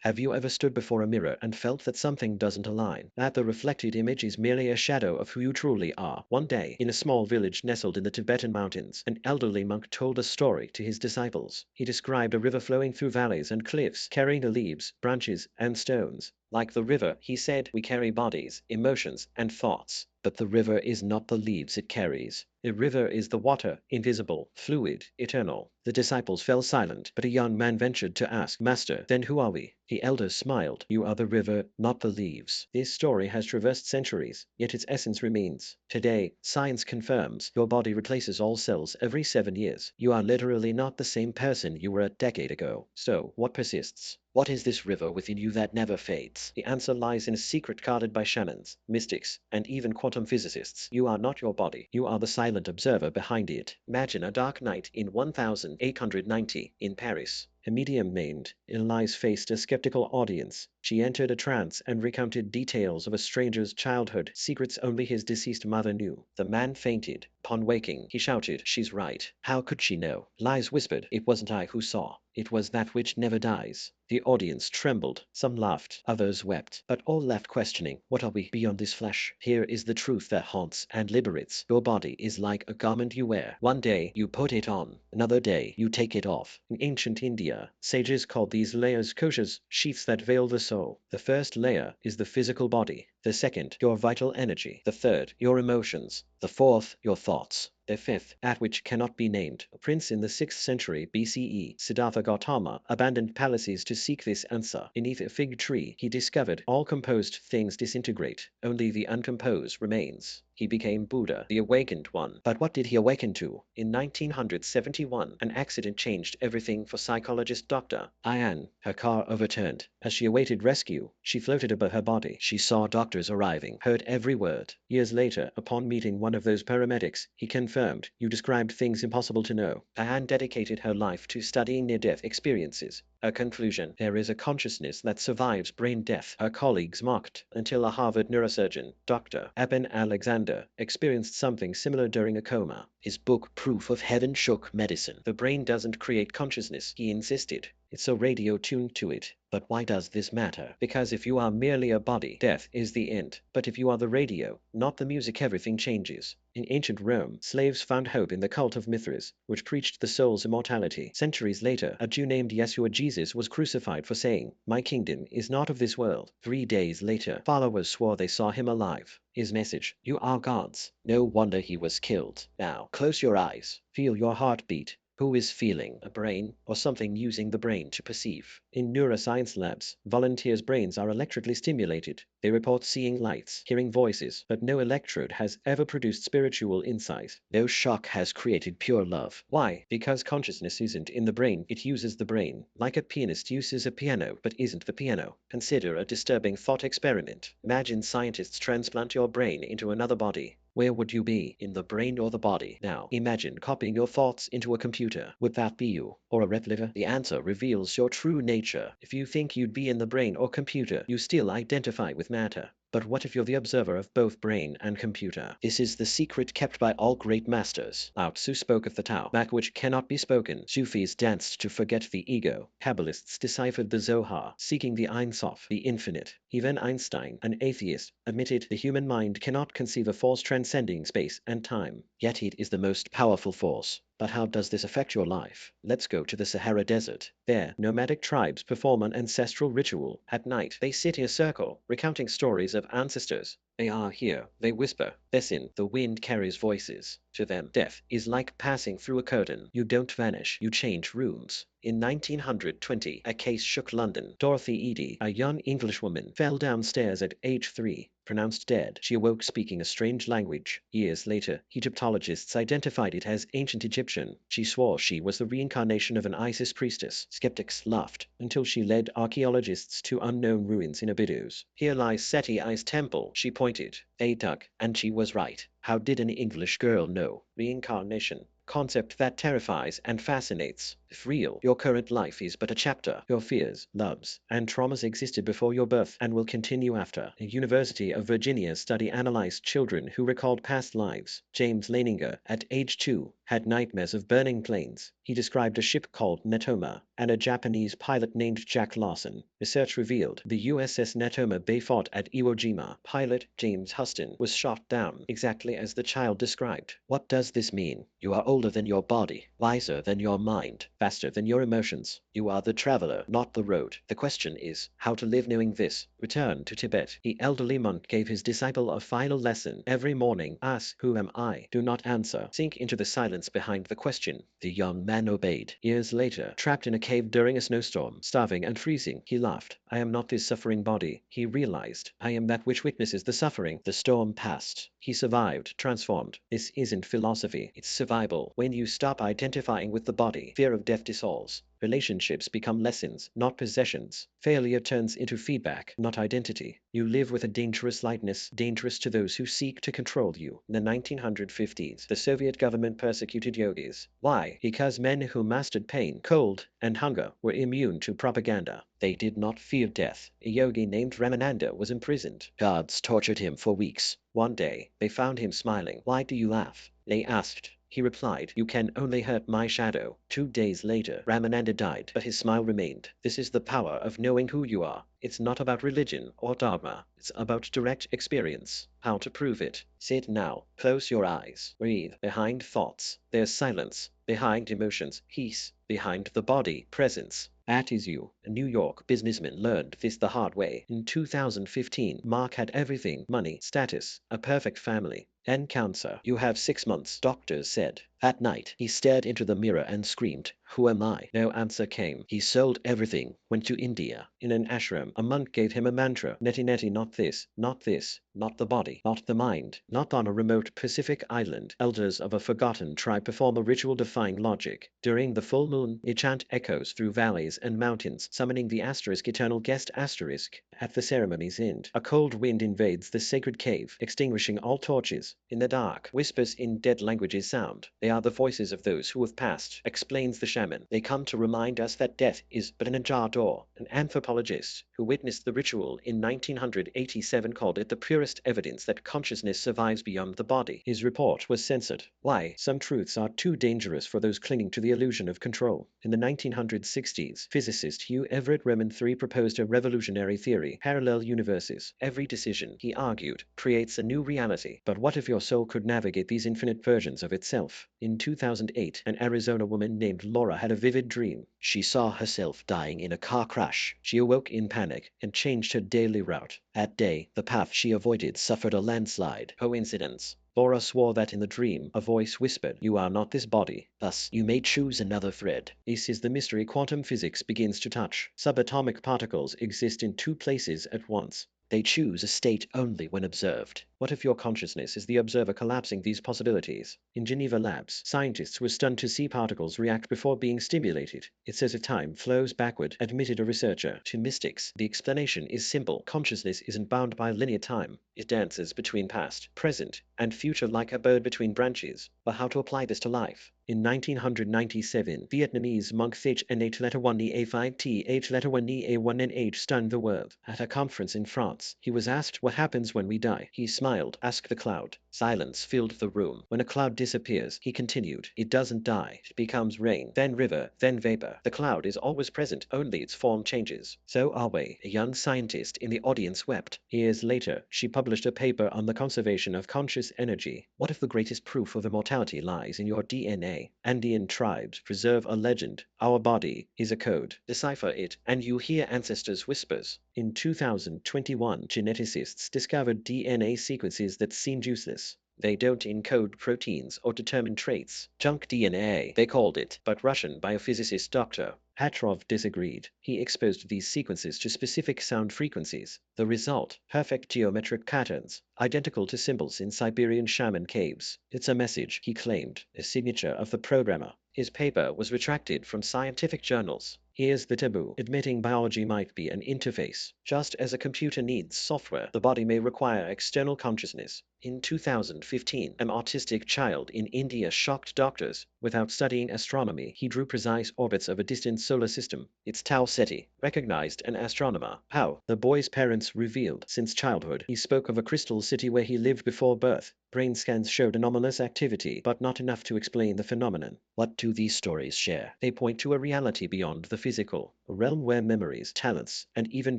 Have you ever stood before a mirror and felt that something doesn't align? That the reflected image is merely a shadow of who you truly are? One day, in a small village nestled in the Tibetan mountains, an elderly monk told a story to his disciples. He described a river flowing through valleys and cliffs, carrying the leaves, branches, and stones. Like the river, he said, we carry bodies, emotions, and thoughts. But the river is not the leaves it carries. A river is the water, invisible, fluid, eternal. The disciples fell silent, but a young man ventured to ask, Master, then who are we? The elder smiled. You are the river, not the leaves. This story has traversed centuries, yet its essence remains. Today, science confirms your body replaces all cells every 7 years. You are literally not the same person you were a decade ago. So, what persists? What is this river within you that never fades? The answer lies in a secret guarded by shamans, mystics, and even quantum physicists. You are not your body. You are the silent observer behind it. Imagine a dark night in 1890 in Paris. A medium named Elise faced a skeptical audience. She entered a trance and recounted details of a stranger's childhood, secrets only his deceased mother knew. The man fainted. Upon waking, he shouted, She's right. How could she know? Elise whispered, It wasn't I who saw. It was that which never dies. The audience trembled. Some laughed, others wept, but all left questioning, what are we beyond this flesh? Here is the truth that haunts and liberates. Your body is like a garment you wear. One day you put it on, another day you take it off. In ancient India, sages called these layers koshas, sheaths that veil the soul. The first layer is the physical body. The second, your vital energy. The third, your emotions. The fourth, your thoughts. The fifth, that which cannot be named. A prince in the 6th century BCE, Siddhartha Gautama, abandoned palaces to seek this answer. Beneath a fig tree, he discovered all composed things disintegrate, only the uncomposed remains. He became Buddha, the awakened one. But what did he awaken to? In 1971, an accident changed everything for psychologist Dr. Ayan. Her car overturned. As she awaited rescue, she floated above her body. She saw doctors arriving, heard every word. Years later, upon meeting one of those paramedics, he confirmed, you described things impossible to know. Ayan dedicated her life to studying near-death experiences. Her conclusion, there is a consciousness that survives brain death. Her colleagues mocked, until a Harvard neurosurgeon, Dr. Eben Alexander, experienced something similar during a coma. His book, Proof of Heaven, shook medicine. The brain doesn't create consciousness, he insisted. It's a radio tuned to it. But why does this matter? Because if you are merely a body, death is the end. But if you are the radio, not the music, everything changes. In ancient Rome, slaves found hope in the cult of Mithras, which preached the soul's immortality. Centuries later, a Jew named Yeshua Jesus was crucified for saying, My kingdom is not of this world. 3 days later, followers swore they saw him alive. His message, you are gods. No wonder he was killed. Now, close your eyes. Feel your heartbeat. Who is feeling? A brain, or something using the brain to perceive? In neuroscience labs, volunteers' brains are electrically stimulated. They report seeing lights, hearing voices, but no electrode has ever produced spiritual insight. No shock has created pure love. Why? Because consciousness isn't in the brain, it uses the brain. Like a pianist uses a piano, but isn't the piano. Consider a disturbing thought experiment. Imagine scientists transplant your brain into another body. Where would you be, in the brain or the body? Now, imagine copying your thoughts into a computer. Would that be you? Or a replica? The answer reveals your true nature. If you think you'd be in the brain or computer, you still identify with matter. But what if you're the observer of both brain and computer? This is the secret kept by all great masters. Lao Tzu spoke of the Tao, that which cannot be spoken. Sufis danced to forget the ego. Kabbalists deciphered the Zohar, seeking the Ein Sof, the infinite. Even Einstein, an atheist, admitted the human mind cannot conceive a force transcending space and time. Yet it is the most powerful force. But how does this affect your life? Let's go to the Sahara Desert. There, nomadic tribes perform an ancestral ritual. At night, they sit in a circle, recounting stories of ancestors. They are here, they whisper. Listen, the wind carries voices. To them, death is like passing through a curtain. You don't vanish, you change rooms. In 1920, a case shook London. Dorothy Eady, a young Englishwoman, fell downstairs at age 3. Pronounced dead, she awoke speaking a strange language. Years later, Egyptologists identified it as ancient Egyptian. She swore she was the reincarnation of an Isis priestess. Skeptics laughed, until she led archaeologists to unknown ruins in Abydos. Here lies Seti I's temple, she pointed. They dug, and she was right. How did an English girl know? Reincarnation. Concept that terrifies and fascinates. If real, your current life is but a chapter. Your fears, loves, and traumas existed before your birth and will continue after. A University of Virginia study analyzed children who recalled past lives. James Leininger, at age 2, had nightmares of burning planes. He described a ship called Netoma and a Japanese pilot named Jack Lawson. Research revealed the USS Netoma Bay fought at Iwo Jima. Pilot James Huston was shot down, exactly as the child described. What does this mean? You are older than your body, wiser than your mind, faster than your emotions. You are the traveler, not the road. The question is, how to live knowing this. Return to Tibet. The elderly monk gave his disciple a final lesson. Every morning, ask, who am I? Do not answer. Sink into the silence behind the question. The young man obeyed. Years later, trapped in a cave during a snowstorm, starving and freezing, he laughed. I am not this suffering body. He realized, I am that which witnesses the suffering. The storm passed. He survived, transformed. This isn't philosophy, it's survival. When you stop identifying with the body, fear of death dissolves. Relationships become lessons, not possessions. Failure turns into feedback, not identity. You live with a dangerous lightness, dangerous to those who seek to control you. In the 1950s, the Soviet government persecuted yogis. Why? Because men who mastered pain, cold, and hunger were immune to propaganda. They did not fear death. A yogi named Ramananda was imprisoned. Guards tortured him for weeks. One day, they found him smiling. Why do you laugh? They asked. He replied, you can only hurt my shadow. 2 days later, Ramananda died, but his smile remained. This is the power of knowing who you are. It's not about religion or dogma. It's about direct experience. How to prove it? Sit now. Close your eyes. Breathe. Behind thoughts, there's silence. Behind emotions, peace. Behind the body, presence. That is you. A New York businessman learned this the hard way. In 2015, Mark had everything, money, status, a perfect family. Then cancer. You have 6 months, doctors said. That night, he stared into the mirror and screamed, who am I? No answer came. He sold everything, went to India. In an ashram, a monk gave him a mantra. Neti neti, not this, not this, not the body, not the mind. Not on a remote Pacific island, elders of a forgotten tribe perform a ritual defying logic. During the full moon, a chant echoes through valleys and mountains, summoning the asterisk eternal guest asterisk. At the ceremony's end, a cold wind invades the sacred cave, extinguishing all torches. In the dark, whispers in dead languages sound. They are the voices of those who have passed, explains the shaman. They come to remind us that death is but an ajar door. An anthropologist who witnessed the ritual in 1987 called it the purest evidence that consciousness survives beyond the body. His report was censored. Why? Some truths are too dangerous for those clinging to the illusion of control. In the 1960s, physicist Hugh Everett Roman III proposed a revolutionary theory, parallel universes. Every decision, he argued, creates a new reality. But what if your soul could navigate these infinite versions of itself? In 2008, an Arizona woman named Laura had a vivid dream. She saw herself dying in a car crash. She awoke in panic and changed her daily route. That day, the path she avoided suffered a landslide. Coincidence? Laura swore that in the dream, a voice whispered, you are not this body. Thus, you may choose another thread. This is the mystery quantum physics begins to touch. Subatomic particles exist in 2 places at once. They choose a state only when observed. What if your consciousness is the observer collapsing these possibilities? In Geneva labs, scientists were stunned to see particles react before being stimulated. It's as if time flows backward, admitted a researcher. To mystics, the explanation is simple. Consciousness isn't bound by linear time. It dances between past, present, and future like a bird between branches. But how to apply this to life? In 1997, Vietnamese monk Thich Nhat letter 1 Ni A5T H letter 1 Ni A1NH stunned the world. At a conference in France, he was asked what happens when we die. He smiled, asked the cloud. Silence filled the room. When a cloud disappears, he continued, it doesn't die. It becomes rain, then river, then vapor. The cloud is always present, only its form changes. So are we. A young scientist in the audience wept. Years later, she published a paper on the conservation of conscious energy. What if the greatest proof of immortality lies in your DNA? Andean tribes preserve a legend. Our body is a code. Decipher it, and you hear ancestors' whispers. In 2021, geneticists discovered DNA sequences that seemed useless. They don't encode proteins or determine traits. Junk DNA, they called it, but Russian biophysicist Dr. Petrov disagreed. He exposed these sequences to specific sound frequencies. The result, perfect geometric patterns, identical to symbols in Siberian shaman caves. It's a message, he claimed, a signature of the programmer. His paper was retracted from scientific journals. Here's the taboo. Admitting biology might be an interface. Just as a computer needs software, the body may require external consciousness. In 2015, an autistic child in India shocked doctors. Without studying astronomy, he drew precise orbits of a distant solar system. It's Tau Ceti, recognized an astronomer. How? The boy's parents revealed. Since childhood, he spoke of a crystal city where he lived before birth. Brain scans showed anomalous activity, but not enough to explain the phenomenon. What do these stories share? They point to a reality beyond the physical, a realm where memories, talents, and even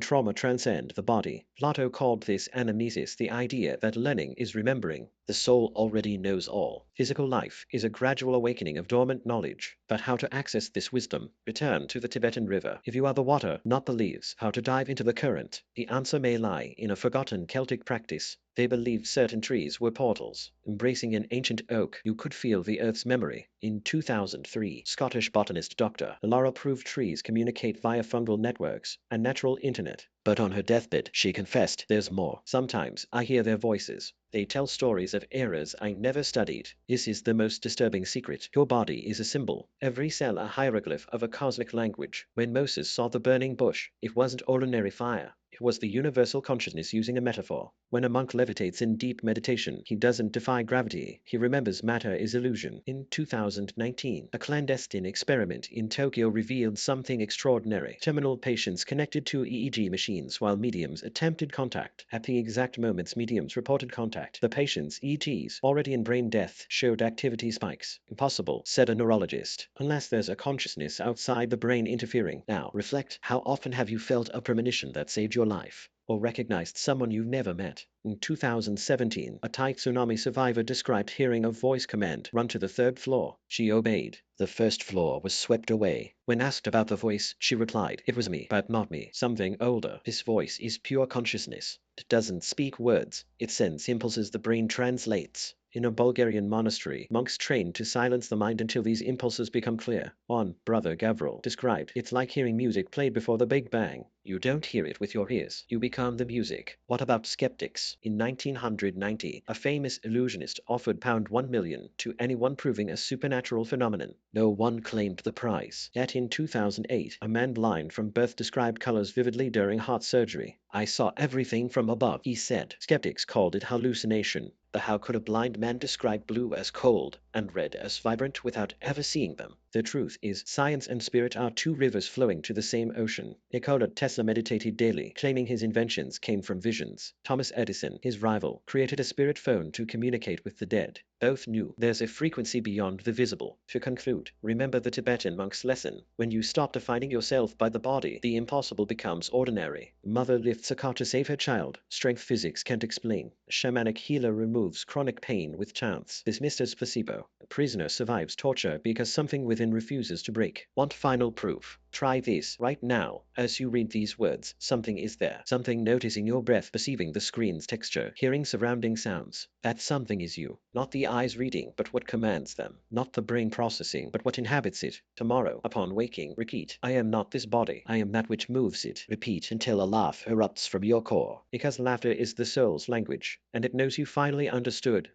trauma transcend the body. Plato called this anamnesis, the idea that learning is remembering. The soul already knows all. Physical life is a gradual awakening of dormant knowledge. But how to access this wisdom? Return to the Tibetan river. If you are the water, not the leaves, how to dive into the current? The answer may lie in a forgotten Celtic practice. They believed certain trees were portals. Embracing an ancient oak, you could feel the Earth's memory. In 2003, Scottish botanist Dr. Laura proved trees communicate via fungal networks, a natural internet. But on her deathbed, she confessed, there's more. Sometimes I hear their voices. They tell stories of eras I never studied. This is the most disturbing secret. Your body is a symbol, every cell a hieroglyph of a cosmic language. When Moses saw the burning bush, it wasn't ordinary fire. It was the universal consciousness using a metaphor. When a monk levitates in deep meditation, he doesn't defy gravity. He remembers matter is illusion. In 2019, a clandestine experiment in Tokyo revealed something extraordinary. Terminal patients connected to EEG machines while mediums attempted contact. At the exact moments mediums reported contact, the patient's ETs, already in brain death, showed activity spikes. Impossible, said a neurologist, unless there's a consciousness outside the brain interfering. Now, reflect. How often have you felt a premonition that saved your life? Or recognized someone you've never met? In 2017, a Thai tsunami survivor described hearing a voice command, run to the third floor. She obeyed. The first floor was swept away. When asked about the voice, she replied, it was me, but not me, something older. This voice is pure consciousness. It doesn't speak words. It sends impulses the brain translates. In a Bulgarian monastery, monks trained to silence the mind until these impulses become clear. One, Brother Gavril, described, it's like hearing music played before the Big Bang. You don't hear it with your ears. You become the music. What about skeptics? In 1990, a famous illusionist offered £1 million to anyone proving a supernatural phenomenon. No one claimed the prize. Yet in 2008, a man blind from birth described colors vividly during heart surgery. I saw everything from above, he said. Skeptics called it hallucination. But how could a blind man describe blue as cold and red as vibrant without ever seeing them? The truth is, science and spirit are two rivers flowing to the same ocean. Nikola Tesla meditated daily, claiming his inventions came from visions. Thomas Edison, his rival, created a spirit phone to communicate with the dead. Both knew there's a frequency beyond the visible. To conclude, remember the Tibetan monk's lesson. When you stop defining yourself by the body, the impossible becomes ordinary. Mother lifts a car to save her child. Strength physics can't explain. A shamanic healer removes chronic pain with chants, dismissed as placebo. A prisoner survives torture because something within refuses to break. Want final proof? Try this right now. As you read these words, something is there. Something noticing your breath, perceiving the screen's texture, hearing surrounding sounds. That something is you. Not the eyes reading, but what commands them. Not the brain processing, but what inhabits it. Tomorrow, upon waking, repeat, I am not this body. I am that which moves it. Repeat until a laugh erupts from your core. Because laughter is the soul's language, and it knows you finally understood.